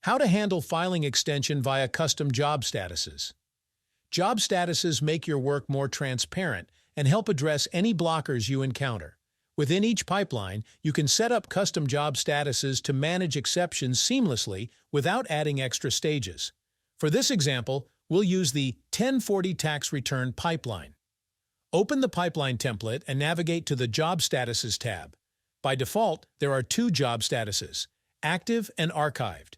How to handle filing extension via custom job statuses. Job statuses make your work more transparent and help address any blockers you encounter. Within each pipeline, you can set up custom job statuses to manage exceptions seamlessly without adding extra stages. For this example, we'll use the 1040 tax return pipeline. Open the pipeline template and navigate to the Job Statuses tab. By default, there are two job statuses, active and archived.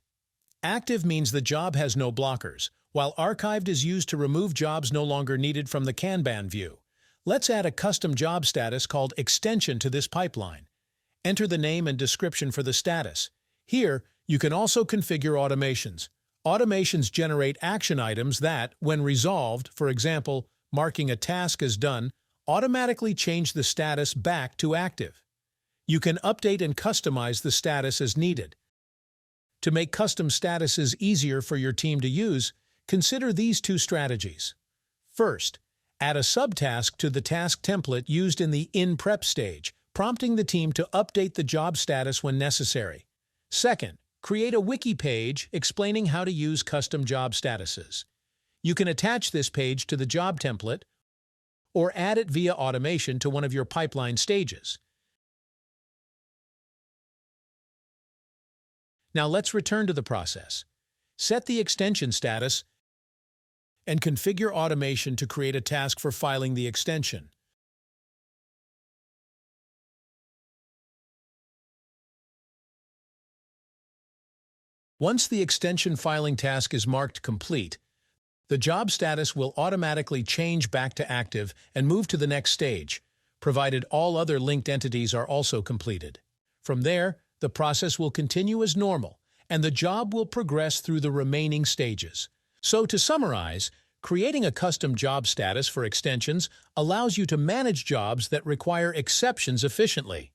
Active means the job has no blockers, while archived is used to remove jobs no longer needed from the Kanban view. Let's add a custom job status called extension to this pipeline. Enter the name and description for the status. Here, you can also configure automations. Automations generate action items that, when resolved, for example, marking a task as done, automatically change the status back to active. You can update and customize the status as needed. To make custom statuses easier for your team to use, consider these two strategies. First, add a subtask to the task template used in the in-prep stage, prompting the team to update the job status when necessary. Second, create a wiki page explaining how to use custom job statuses. You can attach this page to the job template or add it via automation to one of your pipeline stages. Now let's return to the process. Set the extension status and configure automation to create a task for filing the extension. Once the extension filing task is marked complete, the job status will automatically change back to active and move to the next stage, provided all other linked entities are also completed. From there, the process will continue as normal, and the job will progress through the remaining stages. So, to summarize, creating a custom job status for extensions allows you to manage jobs that require exceptions efficiently.